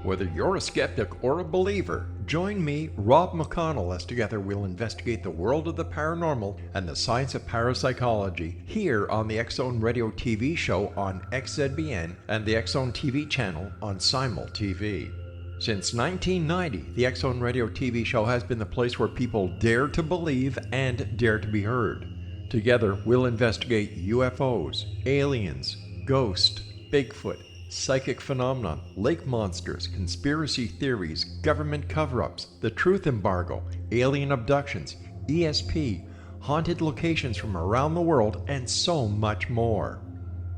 Whether you're a skeptic or a believer, join me, Rob McConnell, as together we'll investigate the world of the paranormal and the science of parapsychology here on the X-Zone Radio TV show on XZBN and the X-Zone TV channel on Simul TV. Since 1990, the X-Zone Radio TV show has been the place where people dare to believe and dare to be heard. Together, we'll investigate UFOs, aliens, ghosts, Bigfoot, psychic phenomenon, lake monsters, conspiracy theories, government cover-ups, the truth embargo, alien abductions, ESP, haunted locations from around the world, and so much more.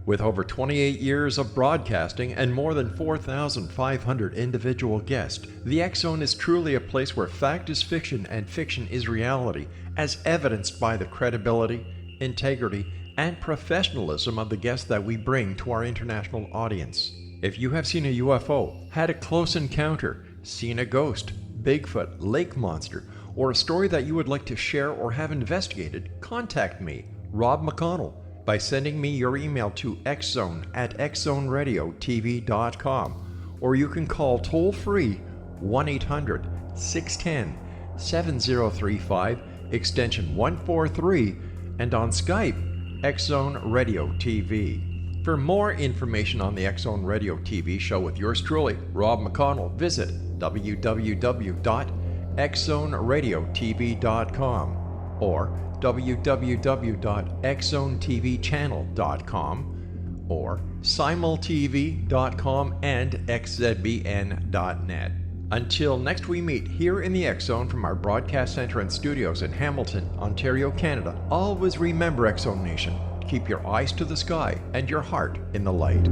With over 28 years of broadcasting and more than 4,500 individual guests, the X-Zone is truly a place where fact is fiction and fiction is reality, as evidenced by the credibility, integrity, and professionalism of the guests that we bring to our international audience. If you have seen a UFO, had a close encounter, seen a ghost, Bigfoot, lake monster, or a story that you would like to share or have investigated, contact me, Rob McConnell, by sending me your email to xzone@xzoneradiotv.com, or you can call toll-free 1-800-610-7035, extension 143, and on Skype, X-Zone Radio TV. For more information on the X-Zone Radio TV show with yours truly, Rob McConnell, visit www.xzoneradiotv.com or www.xzonetvchannel.com or simultv.com and xzbn.net. Until next we meet here in the X-Zone from our broadcast center and studios in Hamilton, Ontario, Canada, always remember, X-Zone Nation, keep your eyes to the sky and your heart in the light.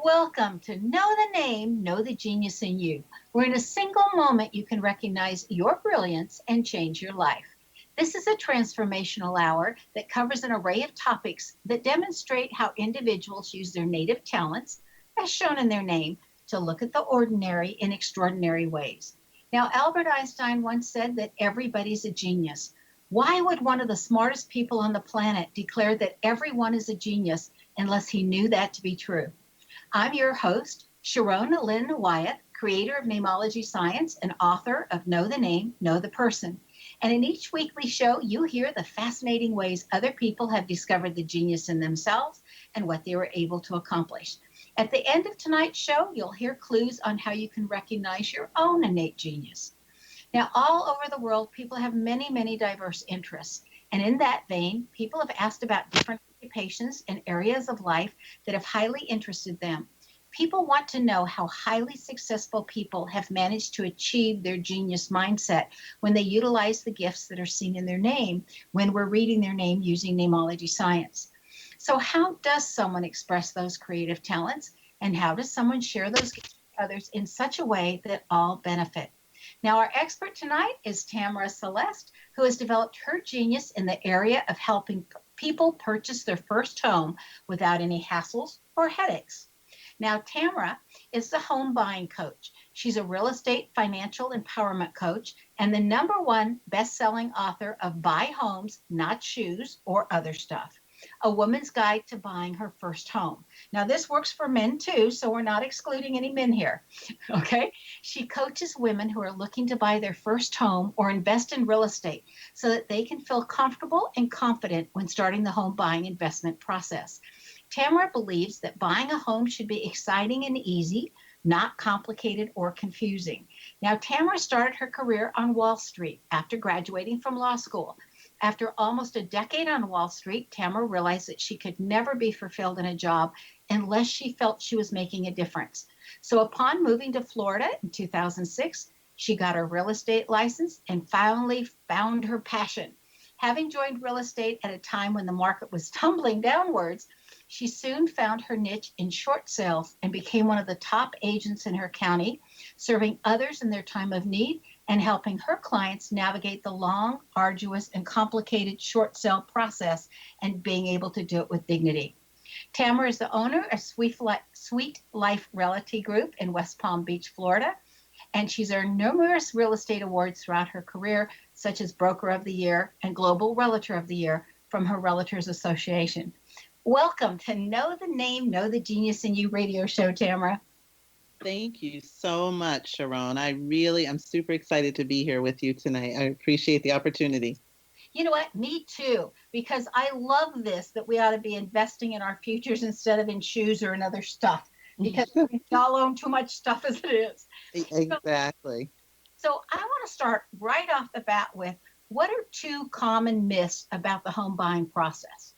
Welcome to Know the Name, Know the Genius in You, where in a single moment you can recognize your brilliance and change your life. This is a transformational hour that covers an array of topics that demonstrate how individuals use their native talents, as shown in their name, to look at the ordinary in extraordinary ways. Now, Albert Einstein once said that everybody's a genius. Why would one of the smartest people on the planet declare that everyone is a genius unless he knew that to be true? I'm your host, Sharon Lynn Wyatt, creator of Namology Science and author of Know the Name, Know the Person. And in each weekly show, you hear the fascinating ways other people have discovered the genius in themselves and what they were able to accomplish. At the end of tonight's show, you'll hear clues on how you can recognize your own innate genius. Now, all over the world, people have many, many diverse interests. And in that vein, people have asked about different occupations and areas of life that have highly interested them. People want to know how highly successful people have managed to achieve their genius mindset when they utilize the gifts that are seen in their name when we're reading their name using Namology Science. So how does someone express those creative talents, and how does someone share those gifts with others in such a way that all benefit? Now, our expert tonight is Tamara Celeste, who has developed her genius in the area of helping people purchase their first home without any hassles or headaches. Now, Tamara is the home buying coach. She's a real estate financial empowerment coach and the #1 best-selling author of Buy Homes, Not Shoes or Other Stuff, a woman's guide to buying her first home. Now, this works for men too, so we're not excluding any men here, okay? She coaches women who are looking to buy their first home or invest in real estate so that they can feel comfortable and confident when starting the home buying investment process. Tamara believes that buying a home should be exciting and easy, not complicated or confusing. Now, Tamara started her career on Wall Street after graduating from law school. After almost a decade on Wall Street, Tamara realized that she could never be fulfilled in a job unless she felt she was making a difference. So upon moving to Florida in 2006, she got her real estate license and finally found her passion. Having joined real estate at a time when the market was tumbling downwards, she soon found her niche in short sales and became one of the top agents in her county, serving others in their time of need and helping her clients navigate the long, arduous, and complicated short sale process and being able to do it with dignity. Tamara is the owner of Sweet Life Realty Group in West Palm Beach, Florida, and she's earned numerous real estate awards throughout her career, such as Broker of the Year and Global Realtor of the Year from her Realtors Association. Welcome to Know the Name, Know the Genius in You radio show, Tamara. Thank you so much, Sharon. I'm super excited to be here with you tonight. I appreciate the opportunity. You know what? Me too, because I love this that we ought to be investing in our futures instead of in shoes or in other stuff, because we all own too much stuff as it is. Exactly. So I want to start right off the bat with, what are two common myths about the home buying process?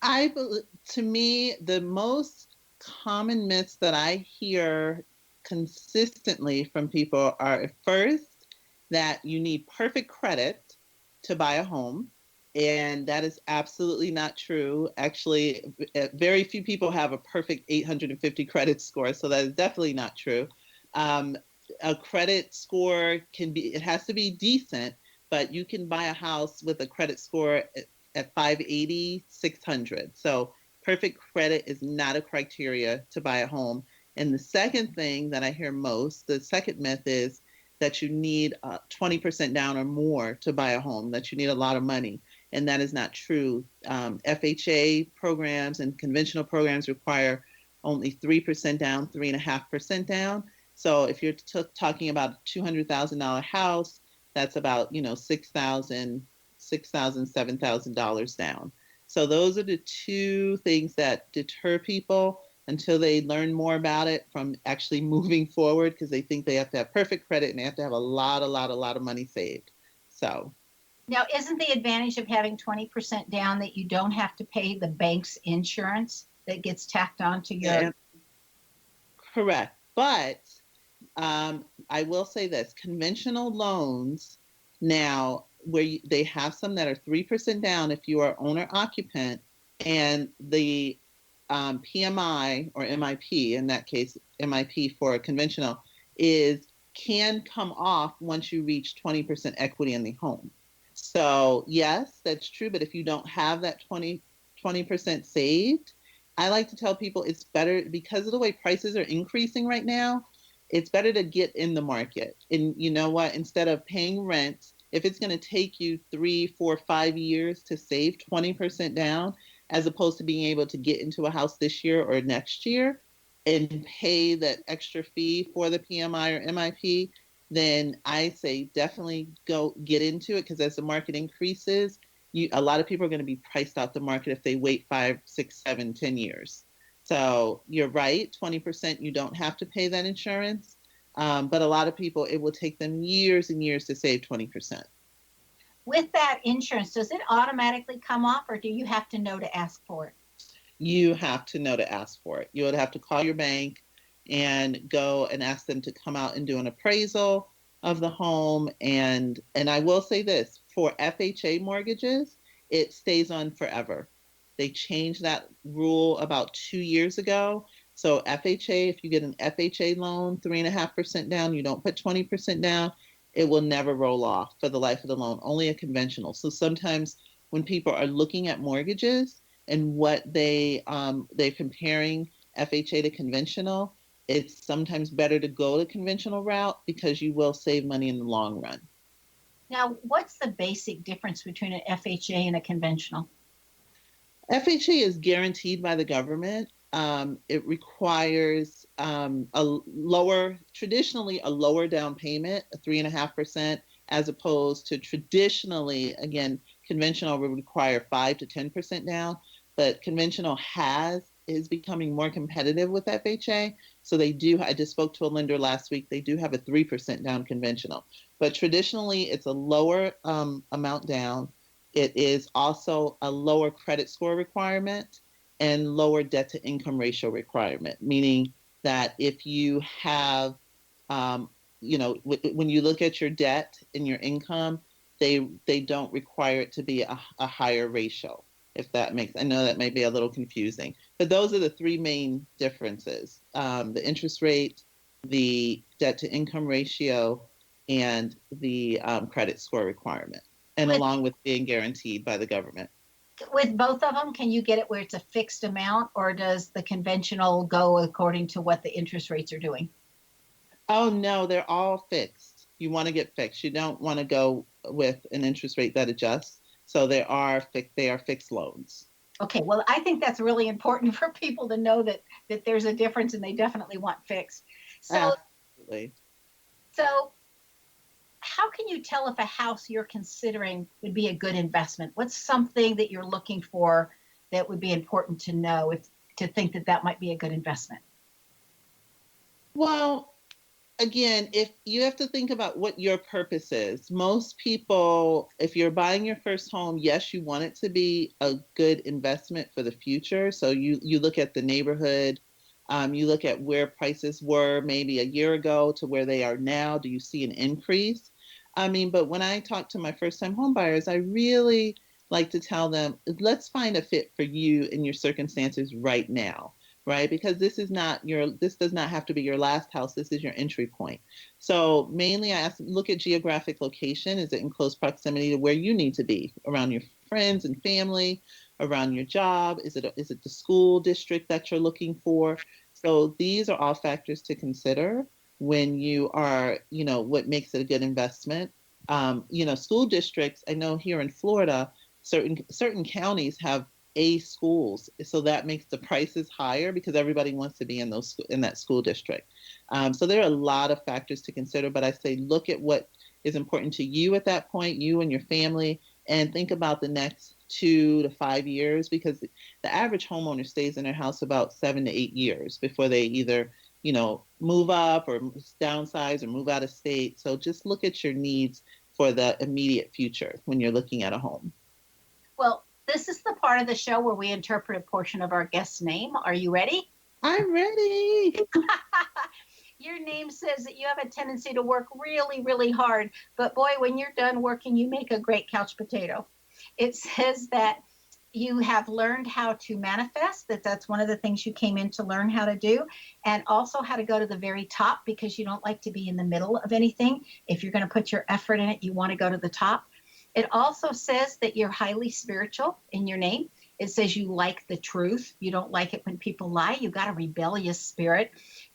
To me, the most common myths that I hear consistently from people are, first, that you need perfect credit to buy a home. And that is absolutely not true. Actually, very few people have a perfect 850 credit score. So that is definitely not true. A credit score it has to be decent, but you can buy a house with a credit score at 580, 600. So perfect credit is not a criteria to buy a home. And the second thing that I hear most, the second myth, is that you need 20% down or more to buy a home, that you need a lot of money. And that is not true. FHA programs and conventional programs require only 3% down, 3.5% down. So if you're talking about a $200,000 house, that's about, $6,000, $7,000 down. So those are the two things that deter people until they learn more about it from actually moving forward, because they think they have to have perfect credit and they have to have a lot of money saved. So now, isn't the advantage of having 20% down that you don't have to pay the bank's insurance that gets tacked onto your... Correct. But I will say this, conventional loans now, they have some that are 3% down if you are owner occupant, and the PMI or MIP, in that case, MIP for a conventional, can come off once you reach 20% equity in the home. So yes, that's true. But if you don't have that 20% saved, I like to tell people it's better, because of the way prices are increasing right now, it's better to get in the market. And you know what? Instead of paying rent, if it's going to take you 3, 4, 5 years to save 20% down, as opposed to being able to get into a house this year or next year and pay that extra fee for the PMI or MIP, then I say definitely go get into it, because as the market increases, a lot of people are going to be priced out the market if they wait 5, 6, 7, 10 years. So you're right, 20%, you don't have to pay that insurance. But a lot of people, it will take them years and years to save 20%. With that insurance, does it automatically come off, or do you have to know to ask for it? You have to know to ask for it. You would have to call your bank and go and ask them to come out and do an appraisal of the home. And I will say this, for FHA mortgages, it stays on forever. They changed that rule about 2 years ago. So FHA, if you get an FHA loan, 3.5% down, you don't put 20% down, it will never roll off for the life of the loan, only a conventional. So sometimes when people are looking at mortgages and what they're comparing FHA to conventional, it's sometimes better to go the conventional route, because you will save money in the long run. Now, what's the basic difference between an FHA and a conventional? FHA is guaranteed by the government. It requires traditionally a lower down payment, a 3.5%, as opposed to traditionally, again, conventional would require 5 to 10% down, but conventional is becoming more competitive with FHA. So I just spoke to a lender last week, they do have a 3% down conventional, but traditionally it's a lower amount down. It is also a lower credit score requirement and lower debt to income ratio requirement, meaning that if you have, when you look at your debt and your income, they don't require it to be a higher ratio, if that makes, I know that may be a little confusing, but those are the three main differences: the interest rate, the debt to income ratio, and the credit score requirement, and along with being guaranteed by the government. With both of them, can you get it where it's a fixed amount, or does the conventional go according to what the interest rates are doing? Oh, no, they're all fixed. You want to get fixed. You don't want to go with an interest rate that adjusts. So they are fixed loans. Okay, well, I think that's really important for people to know that there's a difference, and they definitely want fixed. So, Absolutely. so how can you tell if a house you're considering would be a good investment? What's something that you're looking for that would be important to know if to think that that might be a good investment? Well, again, if you have to think about what your purpose is. Most people, if you're buying your first home, yes, you want it to be a good investment for the future. So you look at the neighborhood, you look at where prices were maybe a year ago to where they are now. Do you see an increase? I mean, but when I talk to my first time home buyers, I really like to tell them, let's find a fit for you and your circumstances right now, right? Because this does not have to be your last house. This is your entry point. So mainly I ask, look at geographic location. Is it in close proximity to where you need to be around your friends and family, around your job? Is it the school district that you're looking for? So these are all factors to consider when you are, what makes it a good investment. School districts, I know here in Florida, certain counties have A schools, so that makes the prices higher because everybody wants to be in that school district. So there are a lot of factors to consider, but I say look at what is important to you at that point, you and your family, and think about the next 2 to 5 years, because the average homeowner stays in their house about 7 to 8 years before they either move up or downsize or move out of state. So just look at your needs for the immediate future when you're looking at a home. Well, this is the part of the show where we interpret a portion of our guest's name. Are you ready? I'm ready. Your name says that you have a tendency to work really, really hard, but boy, when you're done working, you make a great couch potato. It says that you have learned how to manifest, that's one of the things you came in to learn how to do, and also how to go to the very top because you don't like to be in the middle of anything. If you're going to put your effort in it, you want to go to the top. It also says that you're highly spiritual in your name. It says you like the truth. You don't like it when people lie. You got a rebellious spirit.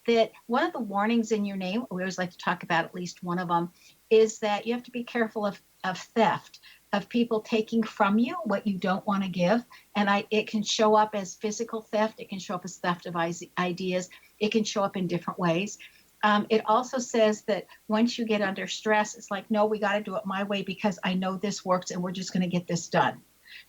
That one of the warnings in your name, we always like to talk about at least one of them, is that you have to be careful of theft, of people taking from you what you don't want to give. And it can show up as physical theft. It can show up as theft of ideas. It can show up in different ways. It also says that once you get under stress, it's like, no, we got to do it my way because I know this works and we're just going to get this done,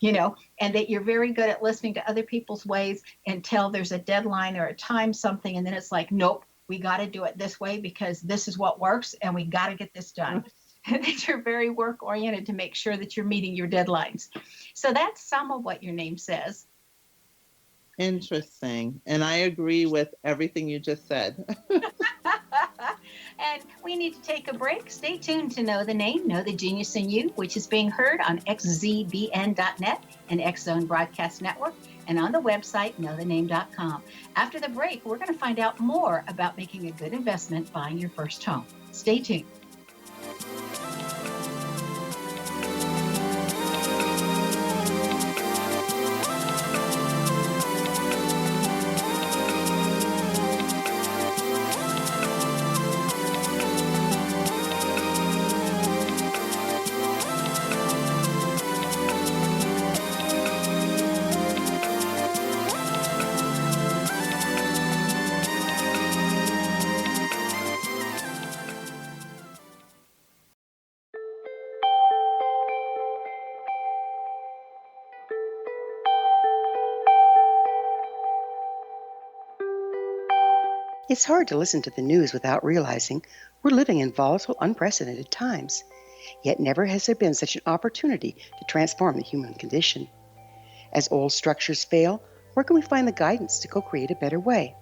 and that you're very good at listening to other people's ways until there's a deadline or a time something. And then it's like, nope, we got to do it this way because this is what works and we got to get this done. That you're very work oriented to make sure that you're meeting your deadlines. So that's some of what your name says. Interesting. And I agree with everything you just said. And we need to take a break. Stay tuned to Know the Name, Know the Genius in You, which is being heard on xzbn.net and X Zone Broadcast Network, and on the website, knowthename.com. After the break, we're going to find out more about making a good investment buying your first home. Stay tuned. It's hard to listen to the news without realizing we're living in volatile, unprecedented times. Yet never has there been such an opportunity to transform the human condition. As old structures fail, where can we find the guidance to co-create a better way?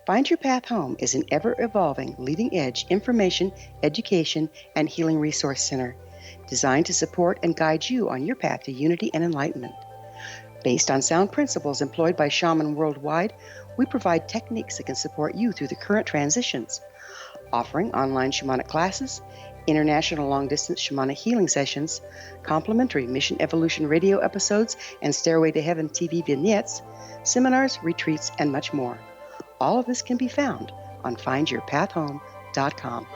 Find Your Path Home is an ever-evolving, leading-edge information, education, and healing resource center designed to support and guide you on your path to unity and enlightenment. Based on sound principles employed by shaman worldwide, we provide techniques that can support you through the current transitions, offering online shamanic classes, international long-distance shamanic healing sessions, complimentary Mission Evolution radio episodes and Stairway to Heaven TV vignettes, seminars, retreats, and much more. All of this can be found on findyourpathhome.com.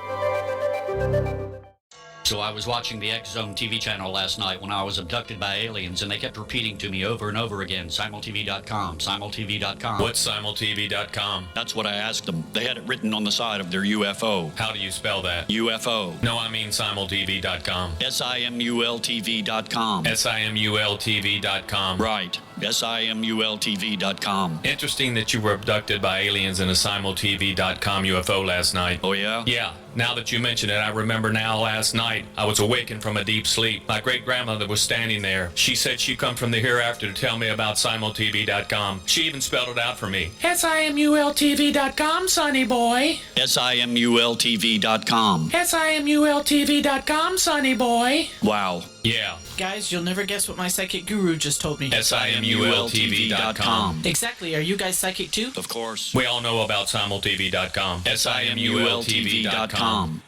So I was watching the X Zone TV channel last night when I was abducted by aliens, and they kept repeating to me over and over again, simultv.com, simultv.com. What's simultv.com? That's what I asked them. They had it written on the side of their UFO. How do you spell that? UFO. No, I mean simultv.com. simultv.com. simultv.com. Right. simultv.com. Interesting that you were abducted by aliens in a simultv.com UFO last night. Oh, yeah? Yeah. Now that you mention it, I remember now last night I was awakened from a deep sleep. My great-grandmother was standing there. She said she'd come from the hereafter to tell me about simultv.com. She even spelled it out for me. simultv.com, sonny boy. simultv.com. simultv.com, sonny boy. Wow. Yeah. Guys, you'll never guess what my psychic guru just told me. simultv.com. Exactly. Are you guys psychic too? Of course. We all know about simultv.com. simultv.com.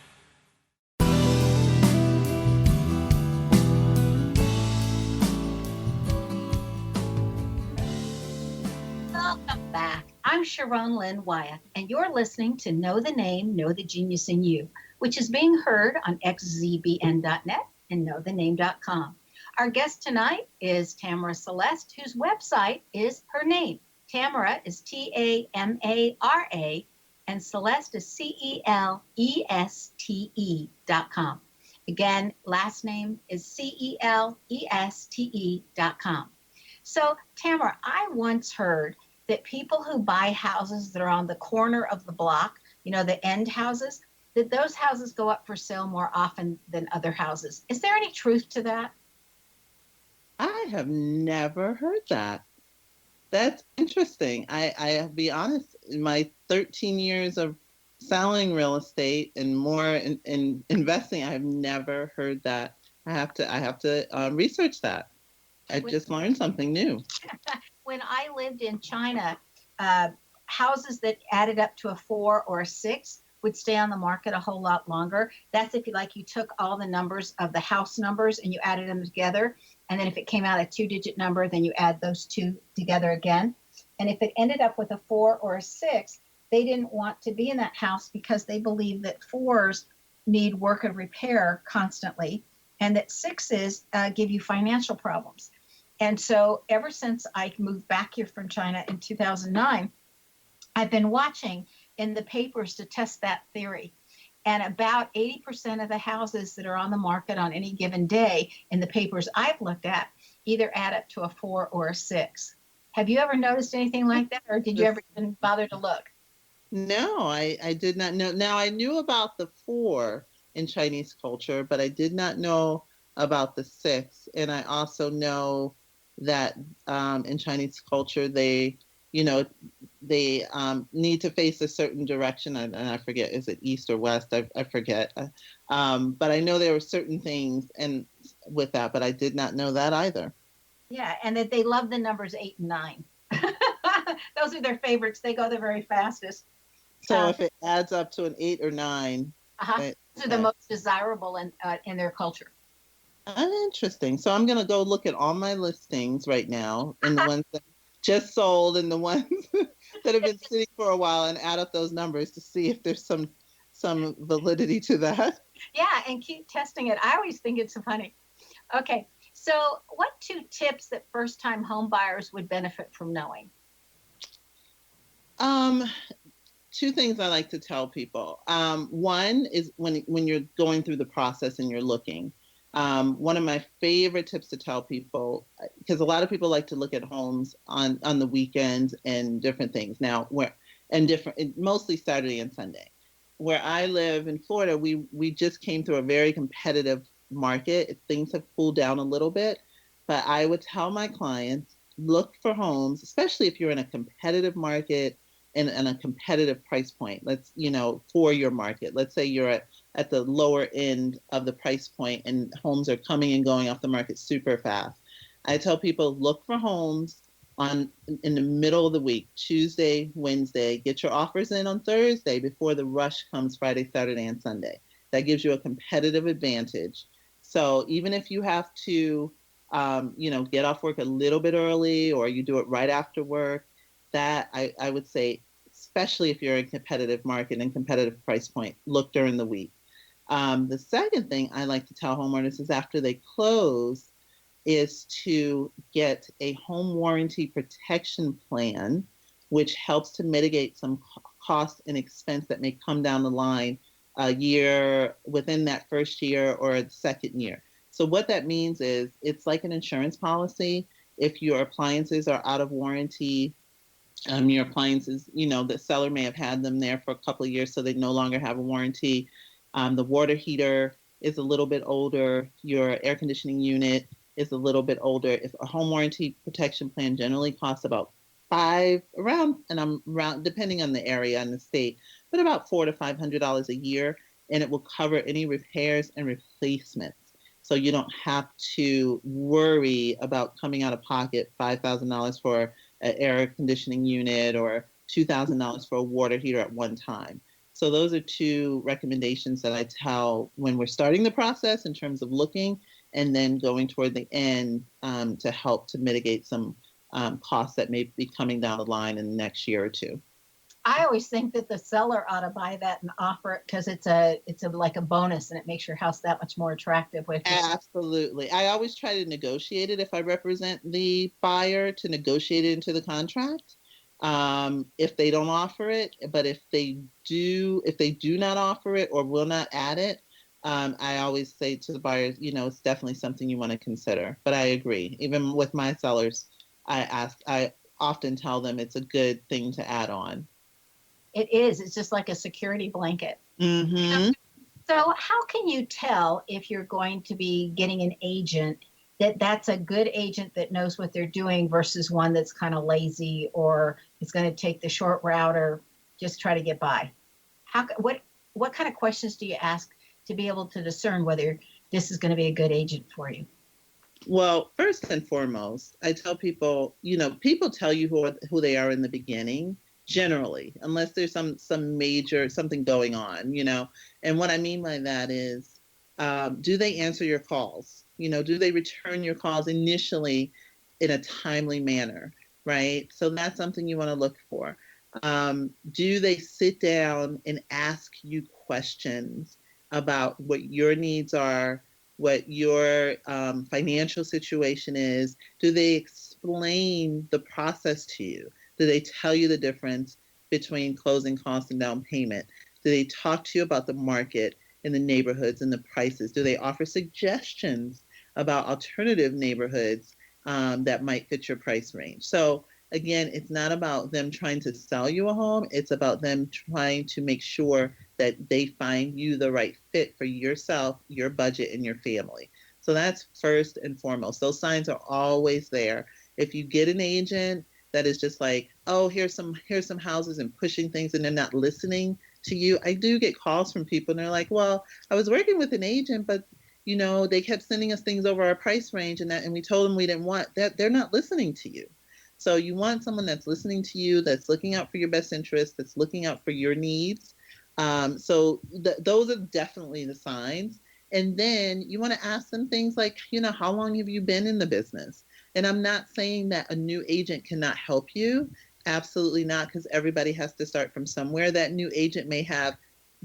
Welcome back. I'm Sharon Lynn Wyeth, and you're listening to Know the Name, Know the Genius in You, which is being heard on xzbn.net and knowthename.com. Our guest tonight is Tamara Celeste, whose website is her name. Tamara is Tamara, and Celeste is CELESTE.com. Again, last name is CELESTE.com. So, Tamara, I once heard that people who buy houses that are on the corner of the block, you know, the end houses, that those houses go up for sale more often than other houses. Is there any truth to that? I have never heard that. That's interesting. I'll be honest, in my 13 years of selling real estate and more in investing, I've never heard that. I have to research that. I just learned something new. When I lived in China, houses that added up to a 4 or a 6 would stay on the market a whole lot longer. That's if you took all the numbers of the house numbers and you added them together. And then if it came out a 2-digit number, then you add those two together again. And if it ended up with a 4 or a 6, they didn't want to be in that house because they believe that 4s need work and repair constantly, and that 6s give you financial problems. And so ever since I moved back here from China in 2009, I've been watching in the papers to test that theory. And about 80% of the houses that are on the market on any given day in the papers I've looked at either add up to a 4 or a 6. Have you ever noticed anything like that, or did you ever even bother to look? No, I did not know. Now, I knew about the 4 in Chinese culture, but I did not know about the 6. And I also know that in Chinese culture, they need to face a certain direction, and I forget, is it east or west? I forget. But I know there were certain things and with that, but I did not know that either. Yeah, and that they love the numbers 8 and 9. Those are their favorites. They go the very fastest. So if it adds up to an 8 or 9, those are the most desirable in their culture. Interesting. So I'm going to go look at all my listings right now, and the ones that just sold and the ones that have been sitting for a while, and add up those numbers to see if there's some validity to that. Yeah, and keep testing it. I always think it's so funny. Okay, so what 2 tips that first-time home buyers would benefit from knowing? 2 things I like to tell people. One is when you're going through the process and you're looking. One of my favorite tips to tell people, because a lot of people like to look at homes on the weekends and different things. Now, mostly Saturday and Sunday. Where I live in Florida, we just came through a very competitive market. Things have cooled down a little bit, but I would tell my clients, look for homes, especially if you're in a competitive market and a competitive price point. For your market. Let's say you're at the lower end of the price point and homes are coming and going off the market super fast. I tell people, look for homes in the middle of the week, Tuesday, Wednesday. Get your offers in on Thursday before the rush comes Friday, Saturday, and Sunday. That gives you a competitive advantage. So even if you have to, get off work a little bit early, or you do it right after work, that I would say, especially if you're in a competitive market and competitive price point, look during the week. The second thing I like to tell homeowners is after they close is to get a home warranty protection plan, which helps to mitigate some cost and expense that may come down the line a year within that first year or the second year. So what that means is it's like an insurance policy. If your appliances are out of warranty, your appliances, the seller may have had them there for a couple of years, so they no longer have a warranty. The water heater is a little bit older. Your air conditioning unit is a little bit older. If a home warranty protection plan generally costs about depending on the area and the state, but about $400 to $500 a year, and it will cover any repairs and replacements. So you don't have to worry about coming out of pocket $5,000 for an air conditioning unit or $2,000 for a water heater at one time. So those are two recommendations that I tell when we're starting the process in terms of looking, and then going toward the end to help to mitigate some costs that may be coming down the line in the next year or two. I always think that the seller ought to buy that and offer it because it's like a bonus, and it makes your house that much more attractive. Absolutely. I always try to negotiate it if I represent the buyer, to negotiate it into the contract. If they don't offer it, but if they do not offer it or will not add it, I always say to the buyers, it's definitely something you want to consider. But I agree. Even with my sellers, I often tell them it's a good thing to add on. It is. It's just like a security blanket. Mm-hmm. So how can you tell if you're going to be getting an agent that's a good agent that knows what they're doing versus one that's kind of lazy or is going to take the short route or just try to get by? What kind of questions do you ask to be able to discern whether this is going to be a good agent for you? Well, first and foremost, I tell people, people tell you who they are in the beginning, generally, unless there's some major something going on, And what I mean by that is, do they answer your calls? Do they return your calls initially in a timely manner, right? So that's something you want to look for. Do they sit down and ask you questions about what your needs are, what your financial situation is? Do they explain the process to you? Do they tell you the difference between closing costs and down payment? Do they talk to you about the market and the neighborhoods and the prices? Do they offer suggestions about alternative neighborhoods that might fit your price range? So again, it's not about them trying to sell you a home. It's about them trying to make sure that they find you the right fit for yourself, your budget, and your family. So that's first and foremost. Those signs are always there. If you get an agent that is just like, oh, here's some houses and pushing things, and they're not listening to you. I do get calls from people and they're like, well, I was working with an agent, but they kept sending us things over our price range and we told them we didn't want that. They're not listening to you. So you want someone that's listening to you, that's looking out for your best interest, that's looking out for your needs. So those are definitely the signs. And then you want to ask them things like, how long have you been in the business? And I'm not saying that a new agent cannot help you. Absolutely not, because everybody has to start from somewhere. That new agent may have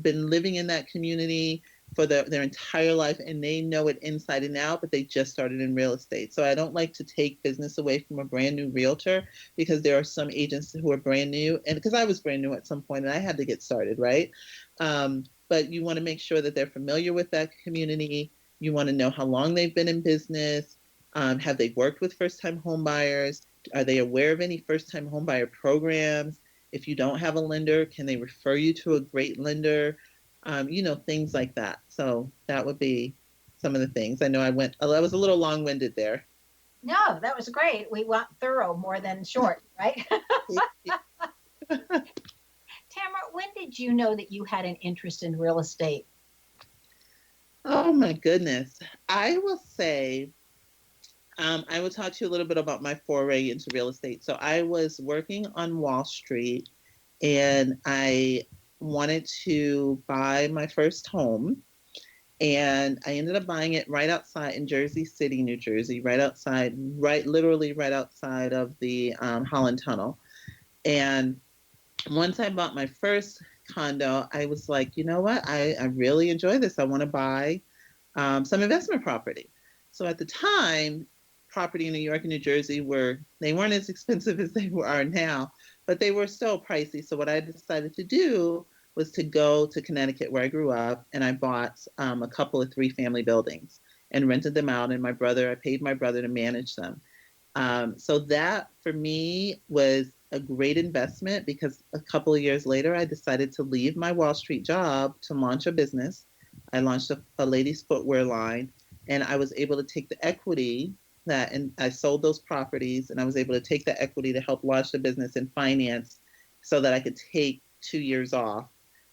been living in that community for their entire life, and they know it inside and out, but they just started in real estate. So I don't like to take business away from a brand new realtor, because there are some agents who are brand new, and because I was brand new at some point and I had to get started, right? But you want to make sure that they're familiar with that community. You want to know how long they've been in business. Have they worked with first-time home buyers? Are they aware of any first-time home buyer programs? If you don't have a lender, can they refer you to a great lender? Things like that. So that would be some of the things. I know I was a little long-winded there. No, that was great. We want thorough more than short, right? Tamara, when did you know that you had an interest in real estate? Oh my goodness. I will say, I will talk to you a little bit about my foray into real estate. So I was working on Wall Street and I wanted to buy my first home. And I ended up buying it right outside in Jersey City, New Jersey, literally right outside of the Holland Tunnel. And once I bought my first condo, I was like, you know what? I really enjoy this. I want to buy some investment property. So at the time, property in New York and New Jersey they weren't as expensive as they are now, but they were still pricey. So what I decided to do was to go to Connecticut, where I grew up, and I bought a couple of 3-family buildings and rented them out. And I paid my brother to manage them. So that for me was a great investment, because a couple of years later, I decided to leave my Wall Street job to launch a business. I launched a ladies' footwear line, and I was able to take the equity and I sold those properties, and I was able to take the equity to help launch the business and finance so that I could take 2 years off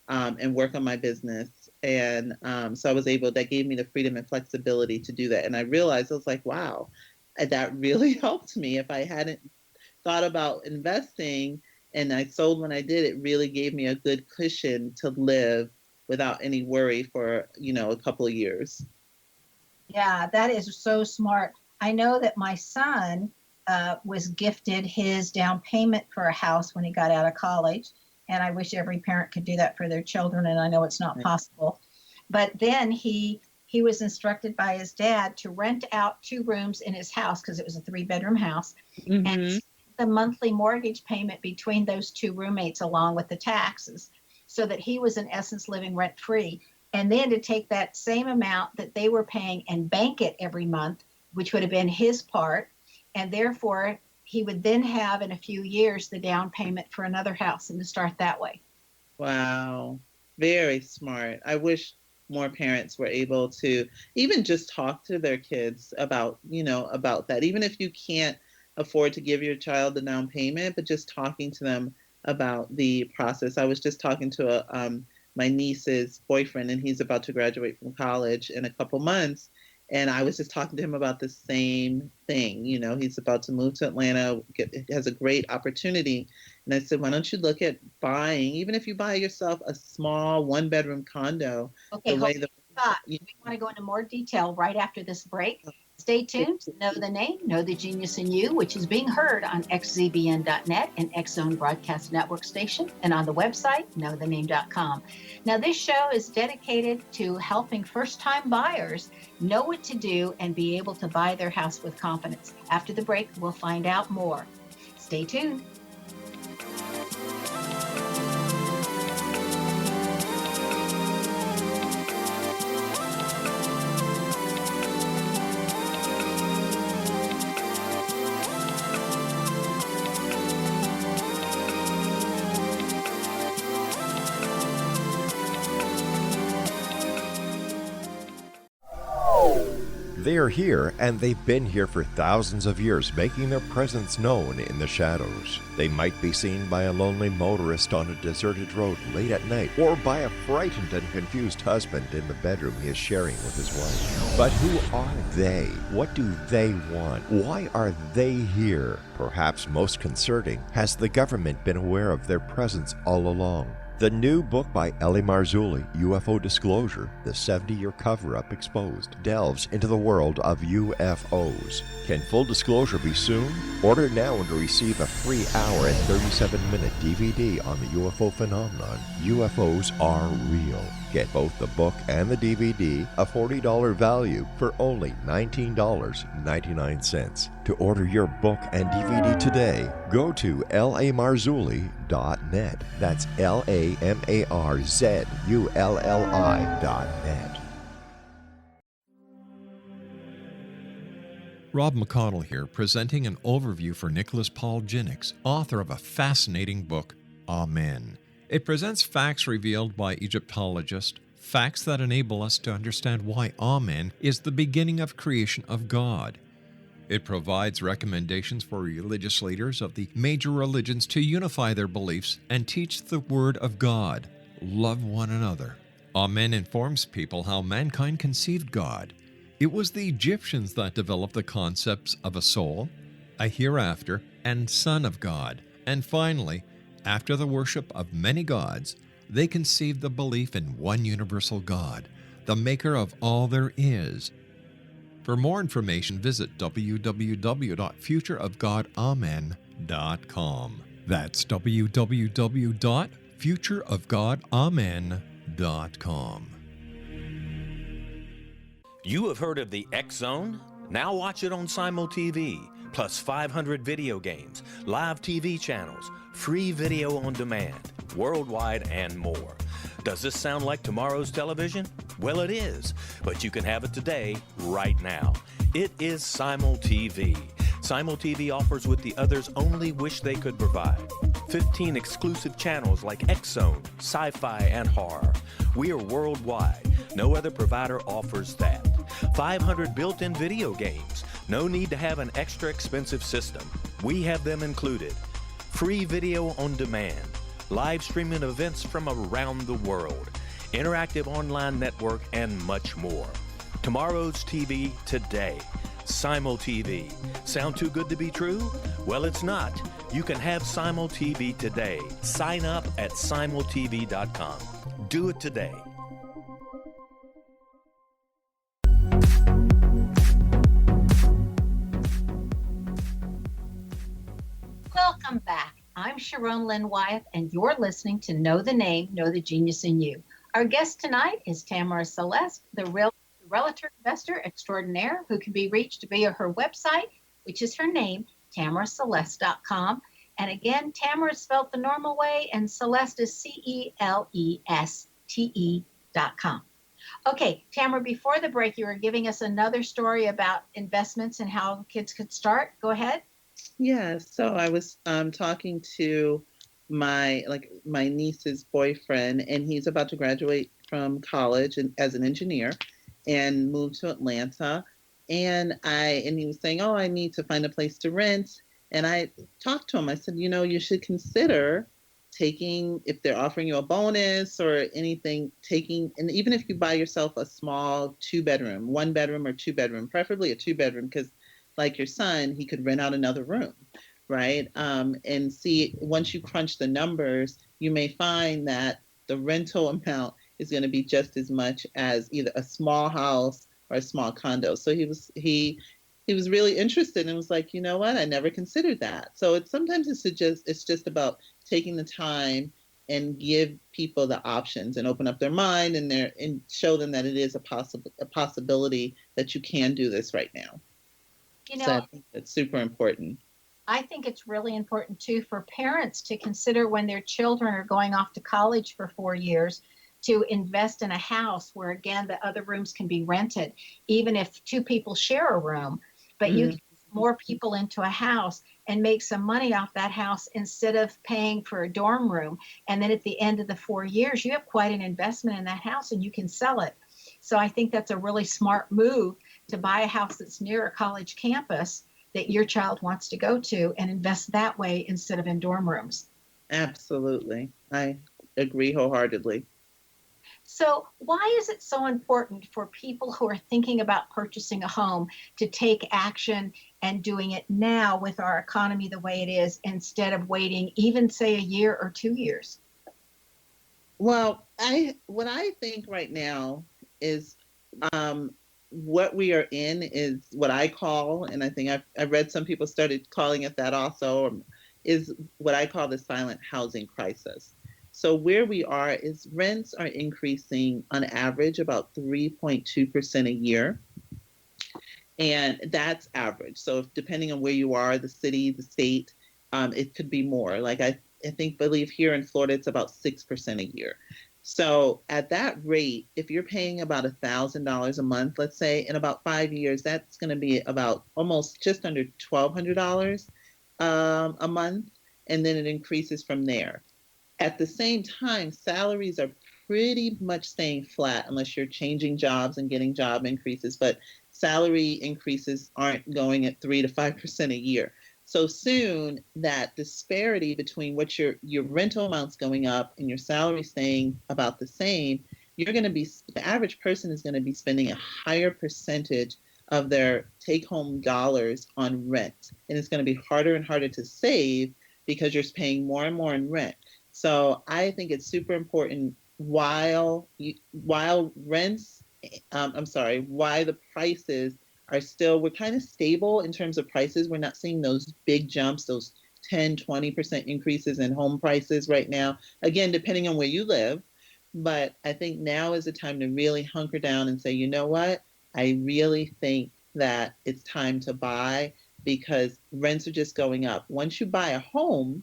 and work on my business. And so that gave me the freedom and flexibility to do that. And I realized, I was like, wow, that really helped me. If I hadn't thought about investing and I sold when I did, it really gave me a good cushion to live without any worry for, a couple of years. Yeah, that is so smart. I know that my son was gifted his down payment for a house when he got out of college. And I wish every parent could do that for their children. And I know it's not possible. But then he was instructed by his dad to rent out 2 rooms in his house, because it was a 3-bedroom house. Mm-hmm. And the monthly mortgage payment between those 2 roommates, along with the taxes, so that he was in essence living rent free. And then to take that same amount that they were paying and bank it every month, which would have been his part. And therefore, he would then have in a few years the down payment for another house, and to start that way. Wow. Very smart. I wish more parents were able to even just talk to their kids about that. Even if you can't afford to give your child the down payment, but just talking to them about the process. I was just talking to my niece's boyfriend, and he's about to graduate from college in a couple months. And I was just talking to him about the same thing. He's about to move to Atlanta, has a great opportunity. And I said, why don't you look at buying, even if you buy yourself a small 1-bedroom condo. Okay, we want to go into more detail right after this break. Stay tuned to Know the Name, Know the Genius in You, which is being heard on xzbn.net and X Zone Broadcast Network station, and on the website, knowthename.com. Now, this show is dedicated to helping first-time buyers know what to do and be able to buy their house with confidence. After the break, we'll find out more. Stay tuned. They are here, and they've been here for thousands of years, making their presence known in the shadows. They might be seen by a lonely motorist on a deserted road late at night, or by a frightened and confused husband in the bedroom he is sharing with his wife. But who are they? What do they want? Why are they here? Perhaps most concerning, has the government been aware of their presence all along? The new book by Ellie Marzulli, UFO Disclosure, the 70-year cover-up exposed, delves into the world of UFOs. Can full disclosure be soon? Order now and receive a free hour and 37-minute DVD on the UFO phenomenon. UFOs are real. Get both the book and the DVD, a $40 value, for only $19.99. To order your book and DVD today, go to lamarzulli.net. That's LAMARZULLI.net. Rob McConnell here, presenting an overview for Nicholas Paul Jennings, author of a fascinating book, Amen. It presents facts revealed by Egyptologists, facts that enable us to understand why Amen is the beginning of creation of God. It provides recommendations for religious leaders of the major religions to unify their beliefs and teach the Word of God. Love one another. Amen informs people how mankind conceived God. It was the Egyptians that developed the concepts of a soul, a hereafter, and Son of God. And finally, after the worship of many gods, they conceived the belief in one universal God, the maker of all there is. For more information, visit www.futureofgodamen.com. That's www.futureofgodamen.com. You have heard of the X Zone? Now watch it on Simul TV, plus 500 video games, live TV channels, free video on demand, worldwide, and more. Does this sound like tomorrow's television? Well, it is, but you can have it today, right now. It is Simul TV. Simul TV offers what the others only wish they could provide. 15 exclusive channels like X Zone, sci-fi, and horror. We are worldwide. No other provider offers that. 500 built-in video games. No need to have an extra expensive system. We have them included. Free video on demand. Live streaming events from around the world. Interactive online network, and much more. Tomorrow's TV today. Simul TV. Sound too good to be true? Well, it's not. You can have Simul TV today. Sign up at simultv.com. Do it today. Welcome back. I'm Sharon Lynn Wyeth, and you're listening to Know the Name, Know the Genius in You. Our guest tonight is Tamara Celeste, the realtor investor extraordinaire, who can be reached via her website, which is her name, tamaraceleste.com. And again, Tamara is spelled the normal way, and Celeste is CELESTE.com. Okay, Tamara, before the break, you were giving us another story about investments and how kids could start. Go ahead. Yeah, so I was talking to my niece's boyfriend, and he's about to graduate from college and as an engineer and move to Atlanta. And he was saying, "Oh, I need to find a place to rent." And I talked to him. I said, you should consider taking, if they're offering you a bonus or anything, and even if you buy yourself a small 2-bedroom, 1-bedroom or 2-bedroom, preferably a 2-bedroom, because like your son, he could rent out another room, right? And see, once you crunch the numbers, you may find that the rental amount is going to be just as much as either a small house or a small condo. So he was really interested and was like, you know what? I never considered that. So it's just about taking the time and give people the options and open up their mind and show them that it is a possibility that you can do this right now. So I think that's super important. I think it's really important, too, for parents to consider when their children are going off to college for 4 years to invest in a house where, again, the other rooms can be rented, even if 2 people share a room. But you can get more people into a house and make some money off that house instead of paying for a dorm room. And then at the end of the 4 years, you have quite an investment in that house and you can sell it. So I think that's a really smart move to buy a house that's near a college campus that your child wants to go to and invest that way instead of in dorm rooms. Absolutely. I agree wholeheartedly. So why is it so important for people who are thinking about purchasing a home to take action and doing it now with our economy the way it is instead of waiting even, say, a year or 2 years? Well, what I think right now is what we are in is what I call, and I think I've read some people started calling it that also, is what I call the silent housing crisis. So where we are is rents are increasing on average about 3.2% a year. And that's average. So depending on where you are, the city, the state, it could be more. Like I believe here in Florida, it's about 6% a year. So at that rate, if you're paying about $1,000 a month, let's say, in about 5 years, that's going to be about almost just under $1,200 a month. And then it increases from there. At the same time, salaries are pretty much staying flat unless you're changing jobs and getting job increases. But salary increases aren't going at 3 to 5% a year. So soon that disparity between what your rental amount's going up and your salary staying about the same, the average person is going to be spending a higher percentage of their take-home dollars on rent. And it's going to be harder and harder to save because you're paying more and more in rent. So I think it's super important while rents I'm sorry, why the prices are still, we're kind of stable in terms of prices. We're not seeing those big jumps, those 10, 20% increases in home prices right now. Again, depending on where you live. But I think now is the time to really hunker down and say, you know what? I really think that it's time to buy because rents are just going up. Once you buy a home,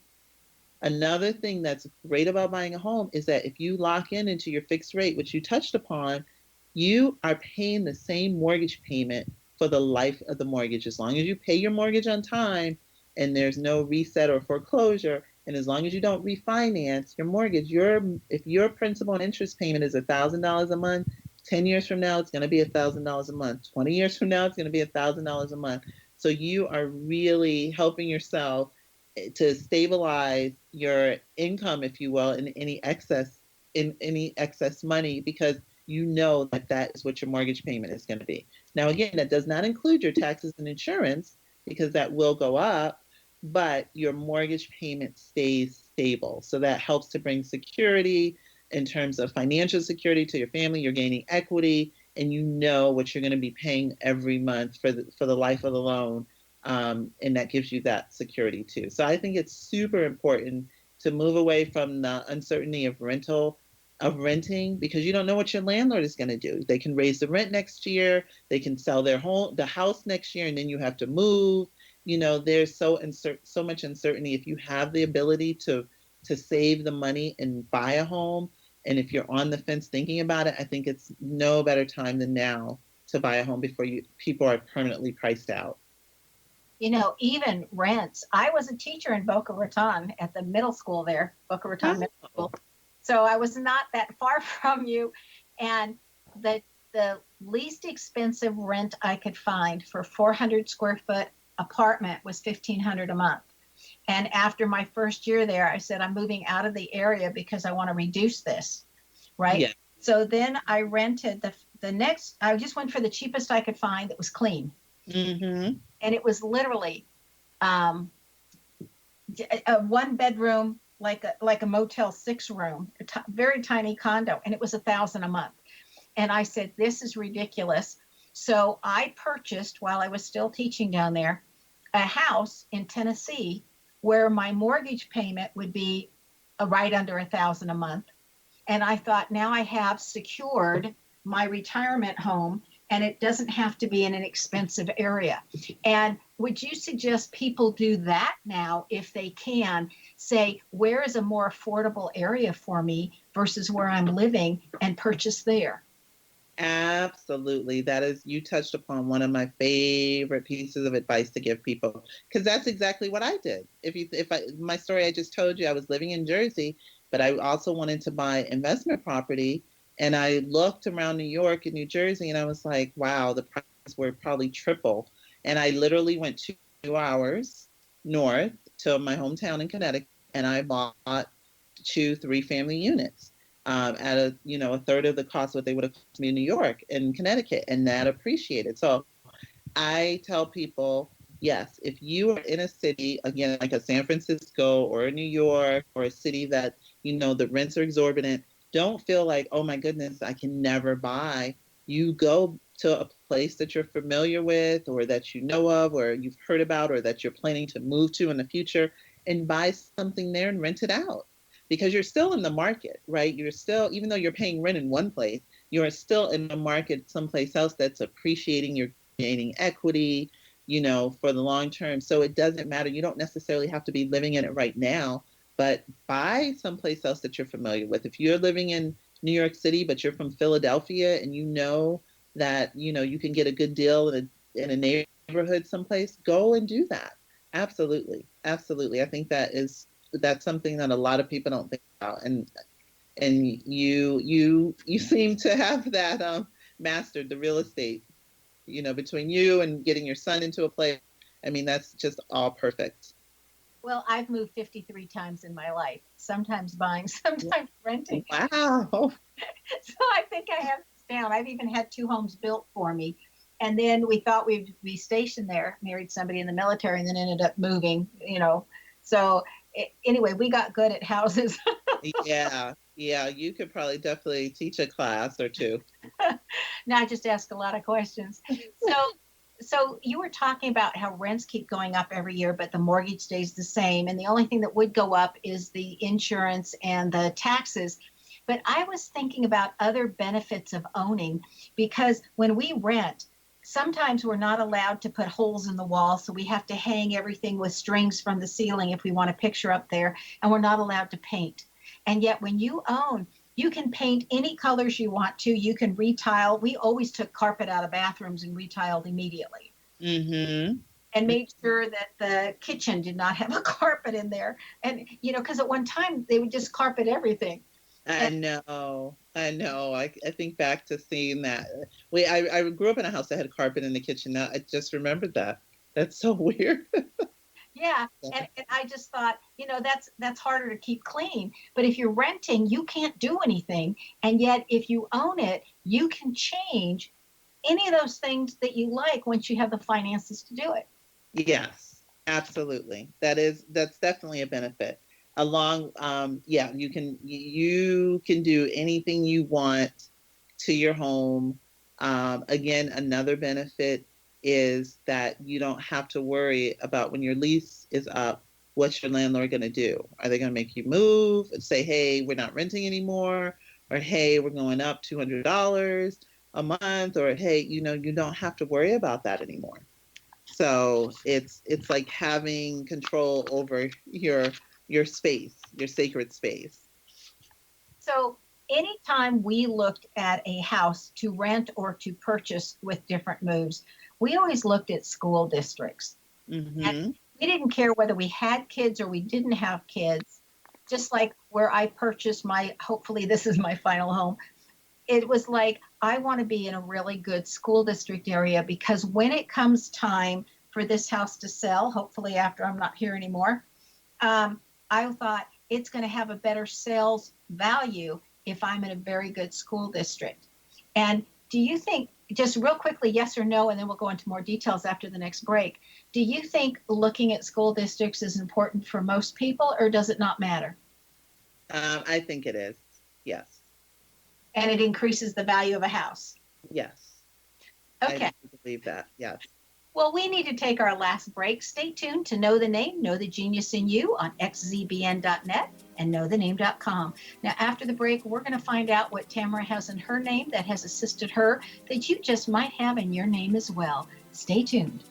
another thing that's great about buying a home is that if you lock in into your fixed rate, which you touched upon, you are paying the same mortgage payment for the life of the mortgage. As long as you pay your mortgage on time and there's no reset or foreclosure, and as long as you don't refinance your mortgage, if your principal and interest payment is $1,000 a month, 10 years from now, it's going to be $1,000 a month. 20 years from now, it's going to be $1,000 a month. So you are really helping yourself to stabilize your income, if you will, in any excess money, because you know that that is what your mortgage payment is going to be. Now, again, that does not include your taxes and insurance because that will go up, but your mortgage payment stays stable. So that helps to bring security in terms of financial security to your family. You're gaining equity, and you know what you're going to be paying every month for the life of the loan. And that gives you that security too. So I think it's super important to move away from the uncertainty of renting, because you don't know what your landlord is going to do. They can raise the rent next year, they can sell the house next year, and then you have to move. There's so much uncertainty. If you have the ability to save the money and buy a home, and if you're on the fence thinking about it, I think it's no better time than now to buy a home before people are permanently priced out. Even rents. I was a teacher in Boca Raton at the middle school there, Boca Raton Middle School. So I was not that far from you. And the least expensive rent I could find for 400 square foot apartment was $1,500 a month. And after my first year there, I said, I'm moving out of the area because I want to reduce this. Right. Yeah. So then I rented I just went for the cheapest I could find that was clean. Mm-hmm. And it was literally a one bedroom, like a Motel 6 room, very tiny condo, and it was $1,000 a month. And I said, this is ridiculous. So I purchased, while I was still teaching down there, a house in Tennessee where my mortgage payment would be right under $1,000 a month. And I thought, now I have secured my retirement home, and it doesn't have to be in an expensive area. And would you suggest people do that now if they can? Say, where is a more affordable area for me versus where I'm living, and purchase there? Absolutely. You touched upon one of my favorite pieces of advice to give people, because that's exactly what I did. My story I just told you, I was living in Jersey, but I also wanted to buy investment property. And I looked around New York and New Jersey, and I was like, wow, the prices were probably triple. And I literally went 2 hours north to my hometown in Connecticut, and I bought 2-3 family units at a third of the cost what they would have cost me in New York and Connecticut, and that appreciated. So I tell people, yes, if you are in a city, again, like a San Francisco or a New York, or a city that, the rents are exorbitant, don't feel like, oh my goodness, I can never buy. You go to a place that you're familiar with, or that you know of, or you've heard about, or that you're planning to move to in the future, and buy something there and rent it out. Because you're still in the market, right? You're still, even though you're paying rent in one place, you're still in the market someplace else that's appreciating. You're gaining equity, for the long term. So it doesn't matter. You don't necessarily have to be living in it right now, but buy someplace else that you're familiar with. If you're living in New York City, but you're from Philadelphia, and that, you can get a good deal in a neighborhood someplace, go and do that. Absolutely. Absolutely. I think that's something that a lot of people don't think about. And you seem to have that mastered, the real estate, between you and getting your son into a place. I mean, that's just all perfect. Well, I've moved 53 times in my life, sometimes buying, sometimes renting. Wow. So I think I have this down. I've even had 2 homes built for me. And then we thought we'd be stationed there, married somebody in the military, and then ended up moving, So anyway, we got good at houses. Yeah. You could probably definitely teach a class or two. Now I just ask a lot of questions. So you were talking about how rents keep going up every year, but the mortgage stays the same. And the only thing that would go up is the insurance and the taxes. But I was thinking about other benefits of owning, because when we rent, sometimes we're not allowed to put holes in the wall. So we have to hang everything with strings from the ceiling if we want a picture up there. And we're not allowed to paint. And yet when you own, you can paint any colors you want to. You can retile. We always took carpet out of bathrooms and retiled immediately. Mm-hmm. And made sure that the kitchen did not have a carpet in there. And, because at one time they would just carpet everything. I know. I think back to seeing that. I grew up in a house that had carpet in the kitchen. Now I just remembered that. That's so weird. Yeah. And I just thought, that's harder to keep clean. But if you're renting, you can't do anything. And yet if you own it, you can change any of those things that you like once you have the finances to do it. Yes, absolutely. That's definitely a benefit. You can do anything you want to your home. Again, another benefit is that you don't have to worry about when your lease is up, what's your landlord going to do? Are they going to make you move and say, hey, we're not renting anymore? Or, hey, we're going up $200 a month? Or, hey, you don't have to worry about that anymore. So it's like having control over your space, your sacred space. So anytime we looked at a house to rent or to purchase with different moves, we always looked at school districts. Mm-hmm. And we didn't care whether we had kids or we didn't have kids. Just like where I purchased hopefully this is my final home. It was like, I want to be in a really good school district area, because when it comes time for this house to sell, hopefully after I'm not here anymore, I thought it's going to have a better sales value if I'm in a very good school district. And do you think, just real quickly, yes or no, and then we'll go into more details after the next break, do you think looking at school districts is important for most people, or does it not matter? I think it is, yes. And it increases the value of a house? Yes. Okay. I believe that, yes. Well, we need to take our last break. Stay tuned to Know the Name, Know the Genius in You on xzbn.net and knowthename.com. Now, after the break, we're going to find out what Tamara has in her name that has assisted her that you just might have in your name as well. Stay tuned.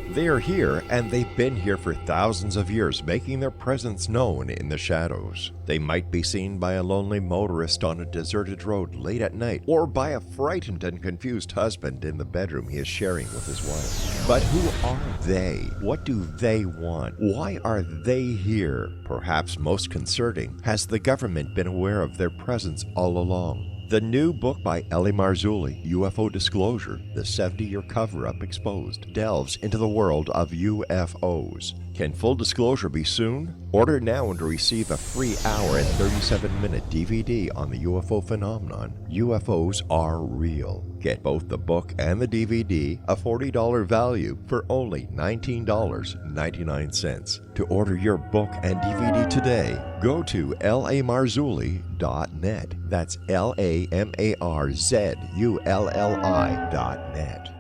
They are here, and they've been here for thousands of years, making their presence known in the shadows. They might be seen by a lonely motorist on a deserted road late at night, or by a frightened and confused husband in the bedroom he is sharing with his wife. But who are they? What do they want? Why are they here? Perhaps most concerning, has the government been aware of their presence all along? The new book by Ellie Marzulli, UFO Disclosure, the 70-year cover-up exposed, delves into the world of UFOs. Can full disclosure be soon? Order now and receive a free hour and 37-minute DVD on the UFO phenomenon. UFOs are real. Get both the book and the DVD, a $40 value, for only $19.99. To order your book and DVD today, go to lamarzulli.net. That's LAMARZULLI.net.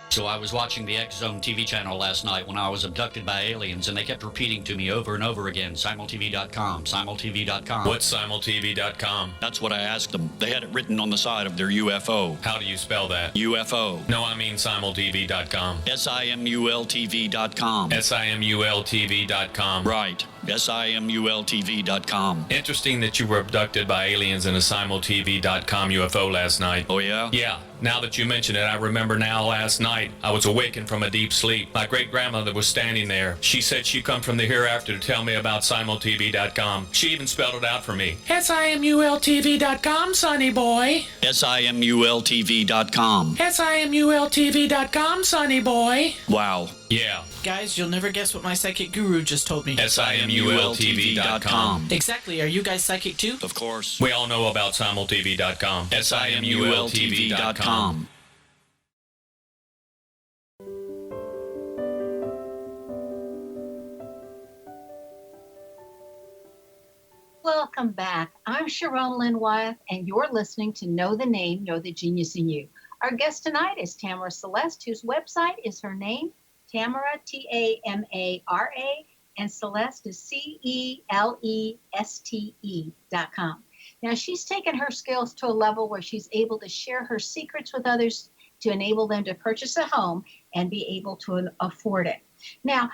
So I was watching the X Zone TV channel last night when I was abducted by aliens, and they kept repeating to me over and over again, simultv.com, simultv.com. What's simultv.com? That's what I asked them. They had it written on the side of their UFO. How do you spell that? UFO. No, I mean simultv.com. simultv.com. simultv.com. Right. simultv.com. Interesting that you were abducted by aliens in a simultv.com UFO last night. Oh, yeah? Yeah, Now that you mention it, I remember now last night I was awakened from a deep sleep. My great-grandmother was standing there. She said she come from the hereafter to tell me about simultv.com. She even spelled it out for me. SIMULTV.com, sonny boy. SIMULTV.com. SIMULTV.com, sonny boy. Wow. Yeah. Guys, you'll never guess what my psychic guru just told me. SIMULTV.com. Exactly. Are you guys psychic too? Of course. We all know about simultv.com. SIMULTV.com. Welcome back. I'm Sharon Lynn Wyeth, and you're listening to Know the Name, Know the Genius in You. Our guest tonight is Tamara Celeste, whose website is her name, Tamara, Tamara, and Celeste is CELESTE.com. Now, she's taken her skills to a level where she's able to share her secrets with others to enable them to purchase a home and be able to afford it. Now,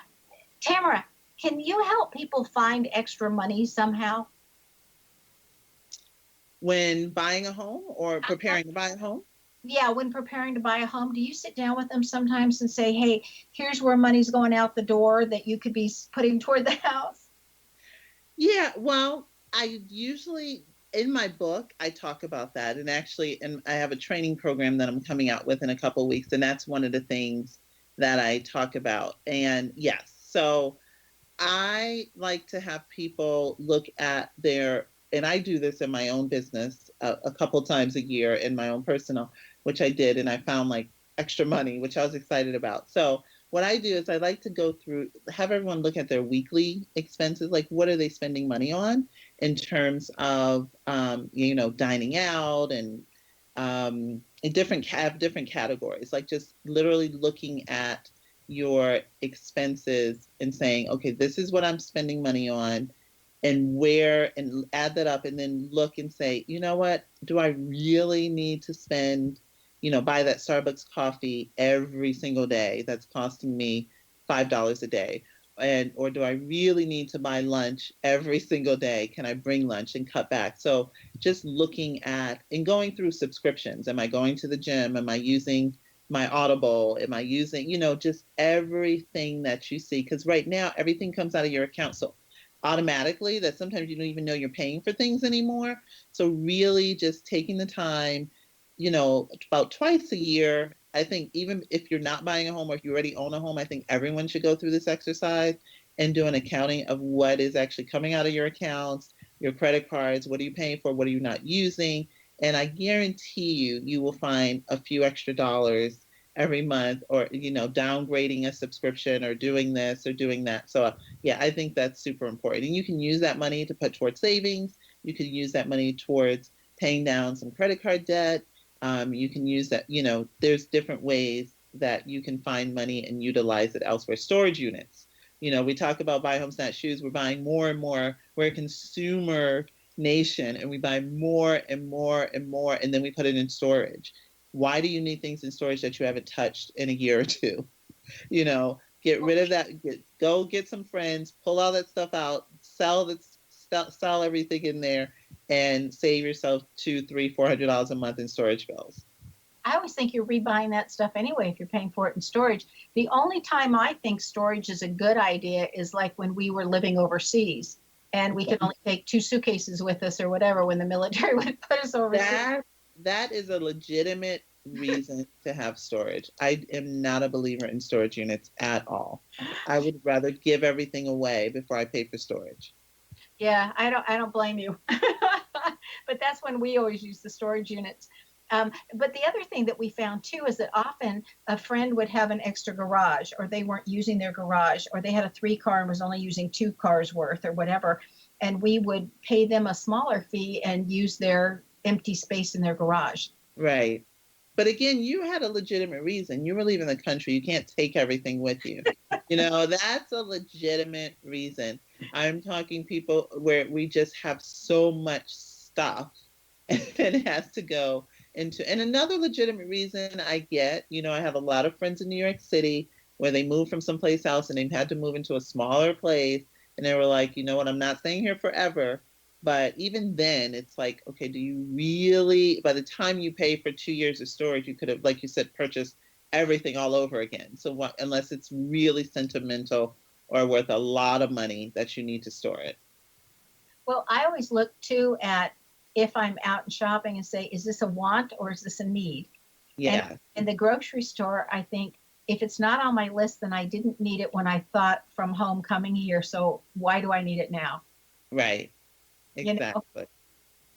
Tamara, can you help people find extra money somehow? When buying a home or preparing to buy a home? Yeah, when preparing to buy a home, do you sit down with them sometimes and say, hey, here's where money's going out the door that you could be putting toward the house? Yeah, well, I usually, in my book, I talk about that. And actually, I have a training program that I'm coming out with in a couple of weeks. And that's one of the things that I talk about. And yes, so I like to have people look at and I do this in my own business a couple times a year in my own personal, which I did. And I found like extra money, which I was excited about. So what I do is I like to go through, have everyone look at their weekly expenses, like what are they spending money on in terms of, dining out and different categories, like just literally looking at your expenses and saying, okay, this is what I'm spending money on and add that up and then look and say, you know what, do I really need to spend, buy that Starbucks coffee every single day that's costing me $5 a day? Or do I really need to buy lunch every single day? Can I bring lunch and cut back? So just looking at and going through subscriptions. Am I going to the gym? Am I using my Audible? Am I using, just everything that you see? Because right now, everything comes out of your account so automatically that sometimes you don't even know you're paying for things anymore. So really just taking the time, about twice a year. I think even if you're not buying a home or if you already own a home, I think everyone should go through this exercise and do an accounting of what is actually coming out of your accounts, your credit cards, what are you paying for, what are you not using? And I guarantee you will find a few extra dollars every month or, downgrading a subscription or doing this or doing that. So yeah, I think that's super important. And you can use that money to put towards savings. You can use that money towards paying down some credit card debt. You can use that, there's different ways that you can find money and utilize it elsewhere. Storage units. We talk about buy homes, not shoes. We're buying more and more. We're a consumer nation and we buy more and more and more, and then we put it in storage. Why do you need things in storage that you haven't touched in a year or two? Get rid of that. Go get some friends, pull all that stuff out, sell everything in there, and save yourself $200, $300, $400 a month in storage bills. I always think you're rebuying that stuff anyway if you're paying for it in storage. The only time I think storage is a good idea is like when we were living overseas and we could only take 2 suitcases with us or whatever when the military would put us overseas. That is a legitimate reason to have storage. I am not a believer in storage units at all. I would rather give everything away before I pay for storage. Yeah, I don't blame you. But that's when we always use the storage units. But the other thing that we found too is that often a friend would have an extra garage, or they weren't using their garage, or they had a 3-car and was only using 2 cars worth or whatever. And we would pay them a smaller fee and use their empty space in their garage. Right. But again, you had a legitimate reason. You were leaving the country. You can't take everything with you. That's a legitimate reason. I'm talking people where we just have so much stuff and it has to go into. And another legitimate reason I get, I have a lot of friends in New York City where they moved from someplace else and they had to move into a smaller place. And they were like, you know what, I'm not staying here forever. But even then, it's like, okay, do you really, by the time you pay for 2 years of storage, you could have, like you said, purchased everything all over again. So what, unless it's really sentimental or worth a lot of money that you need to store it. Well, I always look too at if I'm out and shopping and say, is this a want or is this a need? And Yeah, in the grocery store, I think if it's not on my list, then I didn't need it when I thought from home coming here. So why do I need it now? right. You know, Exactly.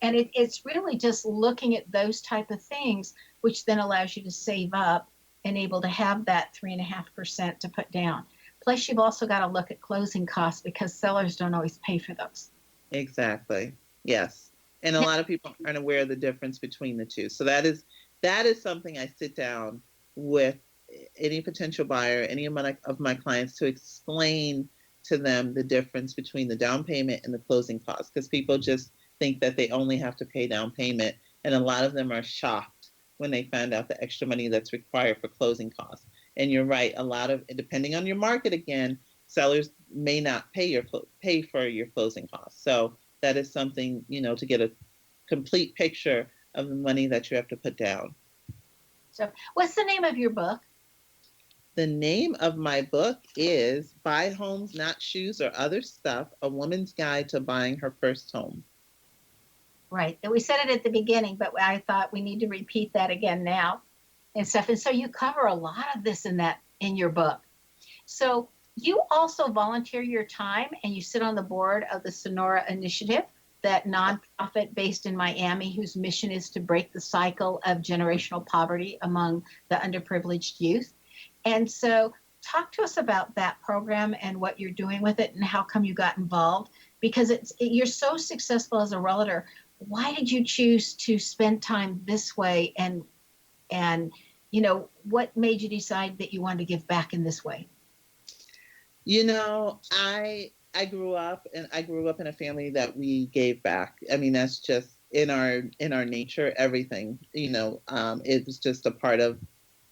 and it's really just looking at those type of things, which then allows you to save up and able to have that 3.5% to put down. Plus, you've also got to look at closing costs because sellers don't always pay for those. Exactly. Yes. And a lot of people aren't aware of the difference between the two. So that is something I sit down with any potential buyer, any of my clients, to explain to them the difference between the down payment and the closing costs, because people just think that they only have to pay down payment, and a lot of them are shocked when they find out the extra money that's required for closing costs. And you're right, a lot of, depending on your market again, sellers may not pay for your closing costs. So that is something, to get a complete picture of the money that you have to put down. So, what's the name of your book? The name of my book is Buy Homes, Not Shoes or Other Stuff, A Woman's Guide to Buying Her First Home. Right. And we said it at the beginning, but I thought we need to repeat that again now and stuff. And so you cover a lot of this in your book. So you also volunteer your time and you sit on the board of the Sonora Initiative, that nonprofit based in Miami whose mission is to break the cycle of generational poverty among the underprivileged youth. And so talk to us about that program and what you're doing with it and how come you got involved, because you're so successful as a realtor. Why did you choose to spend time this way, and what made you decide that you wanted to give back in this way? I grew up in a family that we gave back. I mean, that's just in our nature. Everything, it was just a part of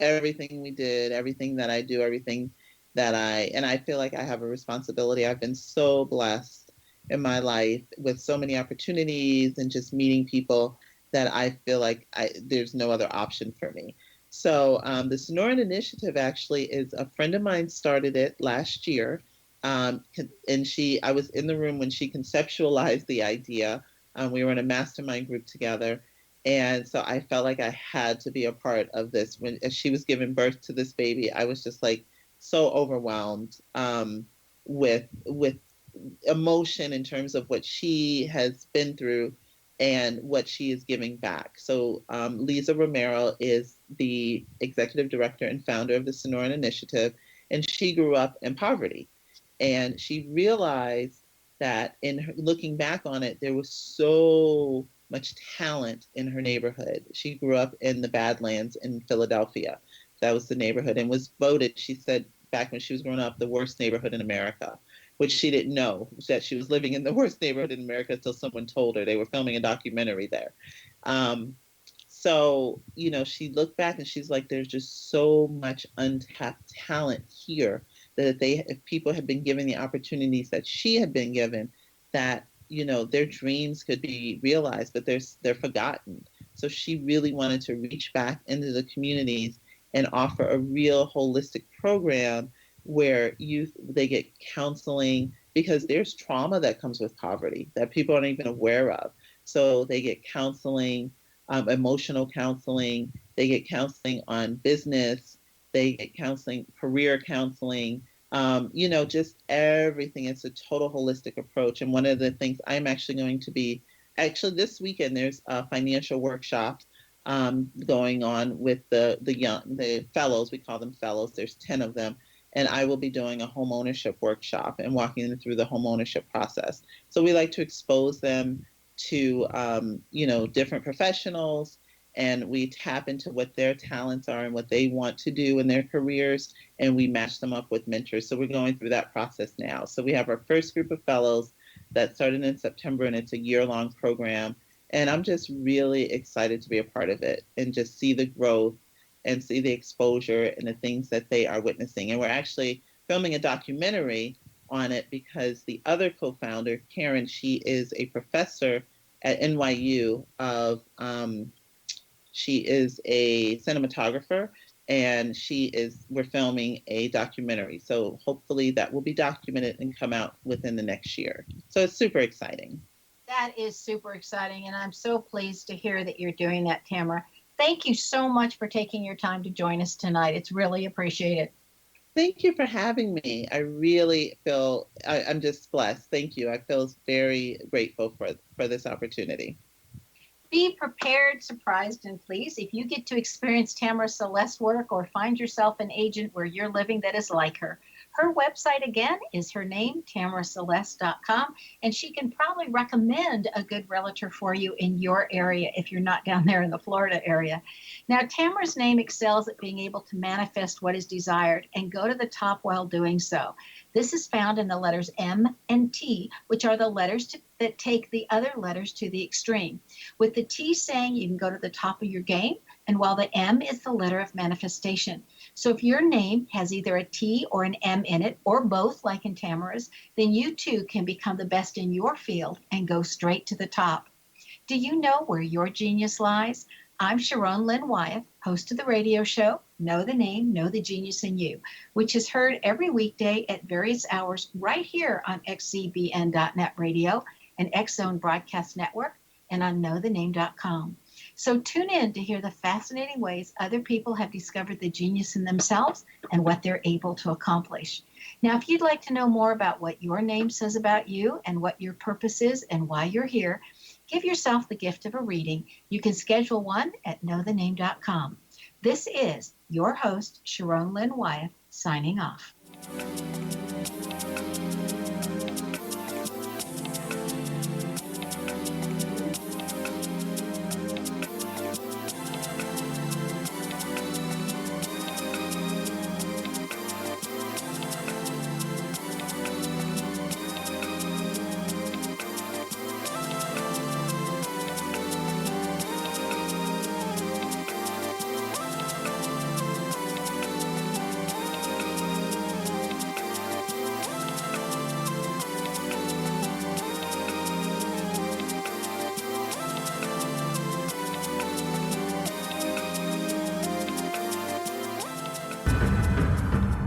everything we did, everything that I do, everything and I feel like I have a responsibility. I've been so blessed in my life with so many opportunities and just meeting people that I feel like there's no other option for me. So the Sonoran Initiative actually is a friend of mine started it last year. And I was in the room when she conceptualized the idea. We were in a mastermind group together. And so I felt like I had to be a part of this. As she was giving birth to this baby, I was just like so overwhelmed with emotion in terms of what she has been through and what she is giving back. So Lisa Romero is the executive director and founder of the Sonoran Initiative, and she grew up in poverty. And she realized that looking back on it, there was so much talent in her neighborhood. She grew up in the Badlands in Philadelphia. That was the neighborhood, and was voted, she said, back when she was growing up, the worst neighborhood in America, which she didn't know that she was living in the worst neighborhood in America until someone told her. They were filming a documentary there. So, she looked back and she's like, there's just so much untapped talent here that if people had been given the opportunities that she had been given, that, their dreams could be realized, but they're forgotten. So she really wanted to reach back into the communities and offer a real holistic program where they get counseling, because there's trauma that comes with poverty that people aren't even aware of. So they get counseling, emotional counseling, they get counseling on business, they get counseling, career counseling, just everything. It's a total holistic approach. And one of the things I'm actually going to be, this weekend, there's a financial workshop going on with the fellows. We call them fellows. There's 10 of them. And I will be doing a home ownership workshop and walking them through the home ownership process. So we like to expose them to, different professionals, and we tap into what their talents are and what they want to do in their careers, and we match them up with mentors. So we're going through that process now. So we have our first group of fellows that started in September, and it's a year-long program. And I'm just really excited to be a part of it and just see the growth and see the exposure and the things that they are witnessing. And we're actually filming a documentary on it because the other co-founder, Karen, she is a professor at NYU she is a cinematographer, and we're filming a documentary. So hopefully that will be documented and come out within the next year. So it's super exciting. That is super exciting, and I'm so pleased to hear that you're doing that, Tamara. Thank you so much for taking your time to join us tonight. It's really appreciated. Thank you for having me. I really feel I'm just blessed. Thank you. I feel very grateful for this opportunity. Be prepared, surprised, and pleased if you get to experience Tamara Celeste's work or find yourself an agent where you're living that is like her. Her website, again, is her name, tamaraceleste.com, and she can probably recommend a good realtor for you in your area if you're not down there in the Florida area. Now, Tamara's name excels at being able to manifest what is desired and go to the top while doing so. This is found in the letters M and T, which are the letters that take the other letters to the extreme. With the T saying you can go to the top of your game, and while the M is the letter of manifestation. So if your name has either a T or an M in it, or both like in Tamara's, then you too can become the best in your field and go straight to the top. Do you know where your genius lies? I'm Sharon Lynn Wyeth, host of the radio show, Know the Name, Know the Genius in You, which is heard every weekday at various hours right here on xzbn.net radio and X-Zone Broadcast Network and on knowthename.com. So tune in to hear the fascinating ways other people have discovered the genius in themselves and what they're able to accomplish. Now, if you'd like to know more about what your name says about you and what your purpose is and why you're here, give yourself the gift of a reading. You can schedule one at knowthename.com. This is your host, Sharon Lynn Wyeth, signing off.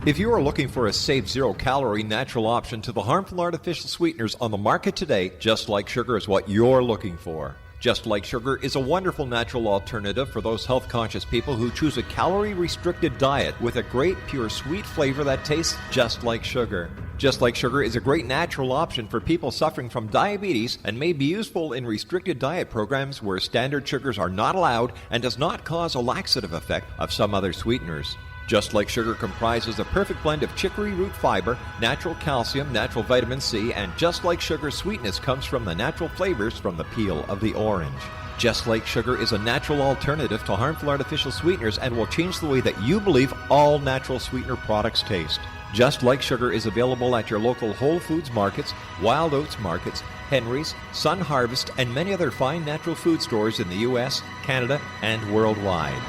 If you are looking for a safe, zero-calorie natural option to the harmful artificial sweeteners on the market today, Just Like Sugar is what you're looking for. Just Like Sugar is a wonderful natural alternative for those health-conscious people who choose a calorie-restricted diet with a great, pure, sweet flavor that tastes just like sugar. Just Like Sugar is a great natural option for people suffering from diabetes and may be useful in restricted diet programs where standard sugars are not allowed and does not cause a laxative effect of some other sweeteners. Just Like Sugar comprises a perfect blend of chicory root fiber, natural calcium, natural vitamin C, and Just Like Sugar's sweetness comes from the natural flavors from the peel of the orange. Just Like Sugar is a natural alternative to harmful artificial sweeteners and will change the way that you believe all natural sweetener products taste. Just Like Sugar is available at your local Whole Foods markets, Wild Oats markets, Henry's, Sun Harvest, and many other fine natural food stores in the U.S., Canada, and worldwide.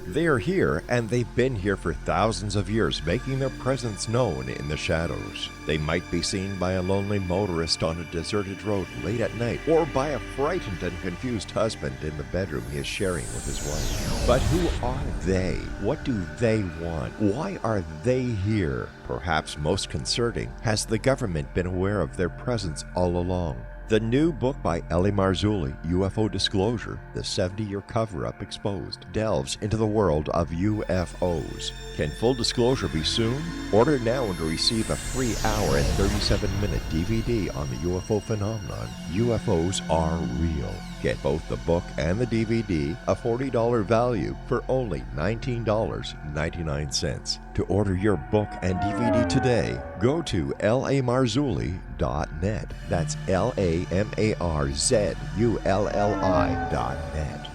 They are here, and they've been here for thousands of years, making their presence known in the shadows. They might be seen by a lonely motorist on a deserted road late at night, or by a frightened and confused husband in the bedroom he is sharing with his wife. But who are they? What do they want? Why are they here? Perhaps most concerning, has the government been aware of their presence all along? The new book by Ellie Marzulli, UFO Disclosure, the 70-year cover-up exposed, delves into the world of UFOs. Can full disclosure be soon? Order now and receive a free hour and 37-minute DVD on the UFO phenomenon. UFOs are real. Get both the book and the DVD, a $40 value, for only $19.99. To order your book and DVD today, go to lamarzulli.net. That's LAMARZULLI.net.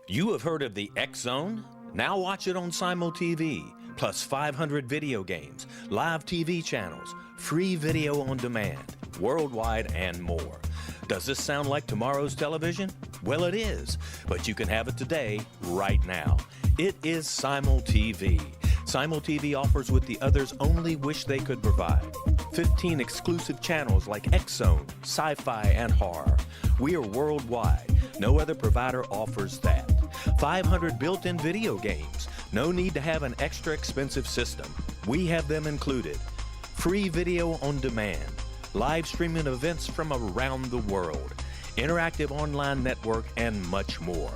You have heard of the X-Zone? Now watch it on Simul TV, plus 500 video games, live TV channels, free video on demand, worldwide, and more. Does this sound like tomorrow's television? Well, it is, but you can have it today, right now. It is Simul TV. Simul TV offers what the others only wish they could provide. 15 exclusive channels like X-Zone, Sci-Fi, and Horror. We are worldwide. No other provider offers that. 500 built-in video games. No need to have an extra expensive system. We have them included. Free video on demand. Live streaming events from around the world. Interactive online network, and much more.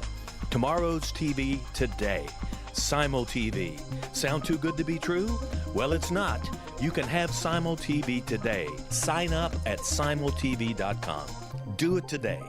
Tomorrow's TV today. Simul TV. Sound too good to be true? Well, it's not. You can have Simul TV today. Sign up at simultv.com. Do it today.